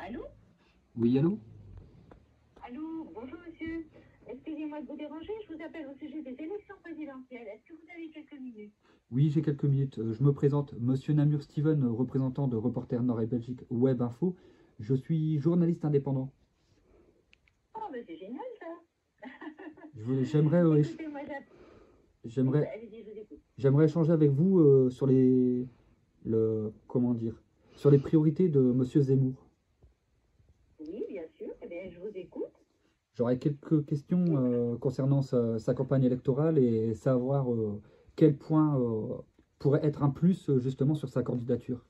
Allô? Oui, allô? Allô, bonjour monsieur. Excusez-moi de vous déranger, je vous appelle au sujet des élections présidentielles. Est-ce que vous avez quelques minutes? Oui, j'ai quelques minutes. Je me présente, Monsieur Namur Steven, représentant de Reporter Nord et Belgique Web Info. Je suis journaliste indépendant. Oh, ben c'est génial ça. J'aimerais Écoutez, oui, j'aimerais allez-y, je vous écoute. j'aimerais échanger avec vous sur comment dire, sur les priorités de Monsieur Zemmour. Oui, bien sûr, eh bien, je vous écoute. J'aurais quelques questions Oui. concernant sa campagne électorale et savoir quel point pourrait être un plus justement sur sa candidature.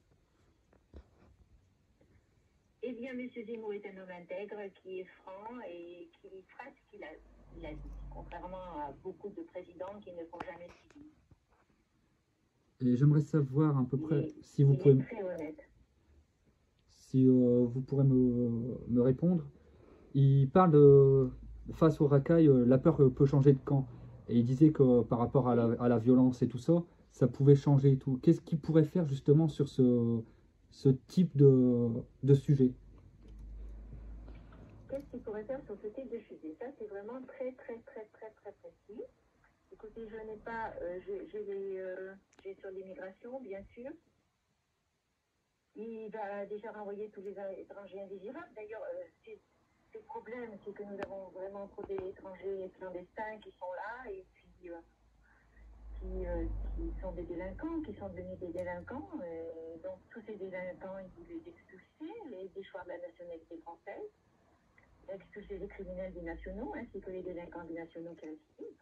Eh bien, monsieur Zemmour est un homme intègre qui est franc et qui fera ce il a dit, contrairement à beaucoup de présidents qui ne font jamais ce qu'ils disent. Et j'aimerais savoir à peu Il près est, si vous il pouvez est très honnête. Si vous pourrez me répondre, il parle face au racaille, la peur peut changer de camp. Et il disait que par rapport à Oui. à la violence et tout ça, ça pouvait changer et tout. Qu'est-ce qu'il pourrait faire justement sur ce type de sujet? Qu'est-ce qu'il pourrait faire sur ce type de sujet? Ça, c'est vraiment très, très, très, très, très précis. Écoutez, je n'ai pas, j'ai sur l'immigration, bien sûr. Il va déjà renvoyer tous les étrangers indésirables. D'ailleurs, le problème, c'est que nous avons vraiment trop d'étrangers clandestins qui sont là et puis qui sont des délinquants, qui sont devenus des délinquants. Donc, tous ces délinquants, il faut les expulser, les déchoir de la nationalité française, expulser les criminels binationaux ainsi que les délinquants binationaux qui récidivent.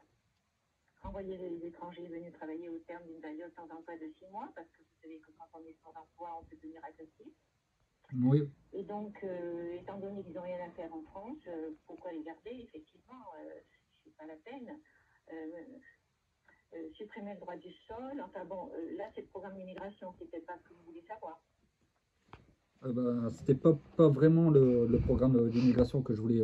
Renvoyer les étrangers venus travailler au terme d'une période sans emploi de 6 mois, parce que vous savez que quand on est sans emploi, on peut devenir agressif. Oui. Et donc, étant donné qu'ils n'ont rien à faire en France, pourquoi les garder? Effectivement, c'est pas la peine. Supprimer le droit du sol, enfin bon, là c'est le programme d'immigration, c'est peut-être pas ce que vous voulez savoir. Ben, c'était pas vraiment le programme d'immigration que je voulais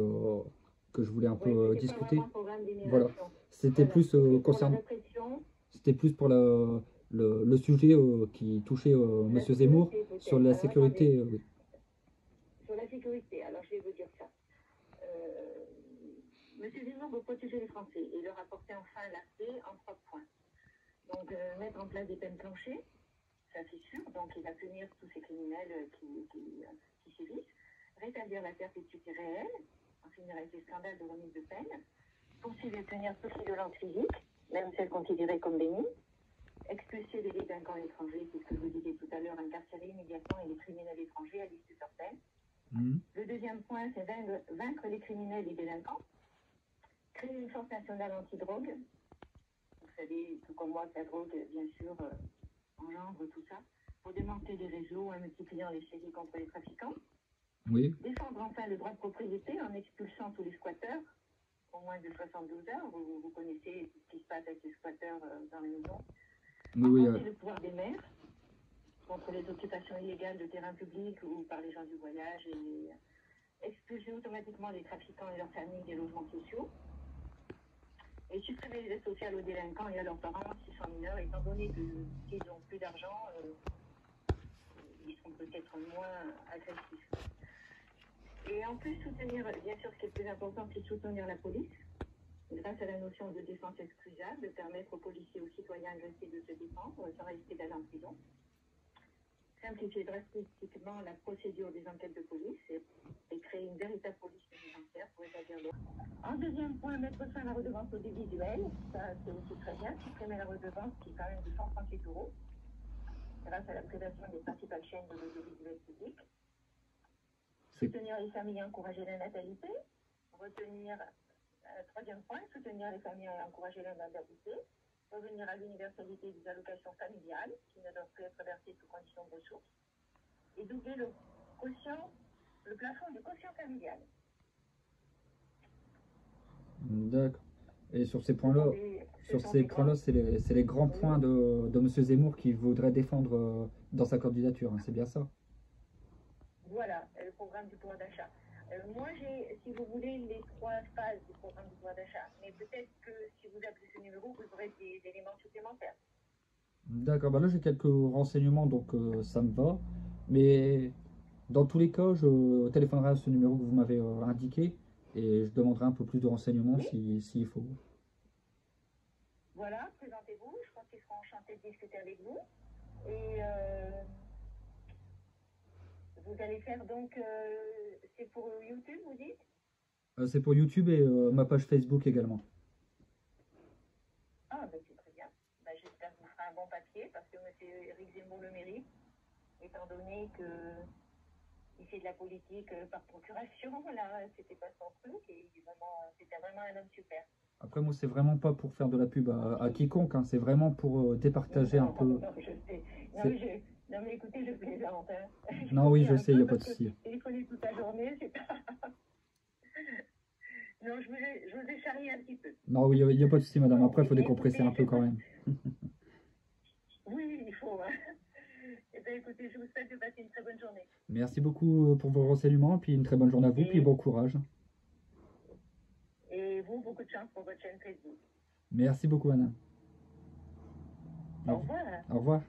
un peu Oui, c'était pas discuter. vraiment le programme Voilà. d'immigration. C'était Voilà, plus c'était pour la concernant. répression, C'était plus pour le sujet qui touchait la Monsieur Zemmour sécurité sur peut-être. la Alors attendez, sécurité. Oui. sur la sécurité, alors je vais vous dire ça. Euh, Monsieur Zemmour veut protéger les Français et leur apporter enfin la paix en 3 points. Donc, mettre en place des peines planchées, ça c'est sûr. Donc, il va punir tous ces criminels qui sévissent. Rétablir la perpétuité réelle, en finir avec les scandales de remise de peine. Poursuivre et punir toutes les violences physiques, même celles considérées comme bénies. Expulser les délinquants étrangers, c'est ce que je vous disais tout à l'heure, incarcérer immédiatement les criminels étrangers à l'issue de leur peine. Mhm. Le deuxième point, c'est vaincre les criminels et délinquants. Créer une force nationale anti-drogue. Vous savez, tout comme moi, que la drogue, bien sûr, engendre tout ça. Pour démanteler les réseaux en multipliant les séries contre les trafiquants. Oui. Défendre enfin le droit de propriété en expulsant tous les squatteurs au moins de 72 heures. Vous connaissez ce qui se passe avec les squatteurs dans les maisons. Oui, oui. Augmenter le pouvoir des maires contre les occupations illégales de terrains publics ou par les gens du voyage et expulser automatiquement les trafiquants et leurs familles des logements sociaux. Et supprimer les aides sociales aux délinquants et à leurs parents s'ils sont mineurs, étant donné qu'ils n'ont plus d'argent, ils seront peut-être moins agressifs. Et en plus, soutenir, bien sûr, ce qui est le plus important, c'est soutenir la police, grâce à la notion de défense excusable, de permettre aux policiers et aux citoyens agressés de se défendre sans risquer d'aller en prison. Simplifier drastiquement la procédure des enquêtes de police et créer une véritable police pénitentiaire pour établir l'ordre. En deuxième point, mettre fin à la redevance audiovisuelle. Ça, c'est aussi très bien. Supprimer la redevance qui est quand même de 138 € grâce à la prédation des principales chaînes de l'audiovisuel public. Soutenir les familles et encourager la natalité. Troisième point, soutenir les familles et encourager la natalité. Revenir à l'universalité des allocations familiales, qui ne doivent plus être versées sous conditions de ressources. Et doubler le plafond du quotient familial. D'accord. Et Ce sont des grands. c'est les grands Oui. points de Monsieur Zemmour qu'il voudrait défendre dans sa candidature, hein, c'est bien ça? Voilà, le programme du pouvoir d'achat. Moi, j'ai, si vous voulez, les 3 phases du programme du pouvoir d'achat. Mais peut-être que si vous appelez ce numéro, vous aurez des éléments supplémentaires. D'accord, bah là j'ai quelques renseignements, donc ça me va. Mais Dans tous les cas, je téléphonerai à ce numéro que vous m'avez indiqué et je demanderai un peu plus de renseignements Oui. s'il faut. Voilà, présentez-vous. Je pense qu'ils seront enchantés de discuter avec vous. Et vous allez faire donc, c'est pour YouTube, vous dites? C'est pour YouTube et ma page Facebook également. Ah, ben c'est très bien. Ben, j'espère que vous ferez un bon papier parce que M. Éric Zemmour le mérite, étant donné qu'il fait de la politique par procuration. Là, c'était pas son truc et c'était vraiment un homme super. Après, moi, c'est vraiment pas pour faire de la pub à quiconque, hein, c'est vraiment pour départager un Non, peu. non, je sais. C'est- Non, mais écoutez, je plaisante. Hein. Je Non, vous oui, ris je un sais, il n'y peu a pas de parce que souci. téléphoner toute la journée, c'est pas. Non, je vous ai charrié un petit peu. Non, oui, il n'y a pas de souci, madame. Bon, Après, il eh faut bien, décompresser un écoutez, peu quand même. oui, il faut. Hein. Eh bien, écoutez, je vous souhaite de passer une très bonne journée. Merci beaucoup pour vos renseignements, puis une très bonne journée à vous, puis Et, bon courage. et vous, beaucoup de chance pour votre chaîne Facebook. Merci beaucoup, madame. Au revoir. Au revoir.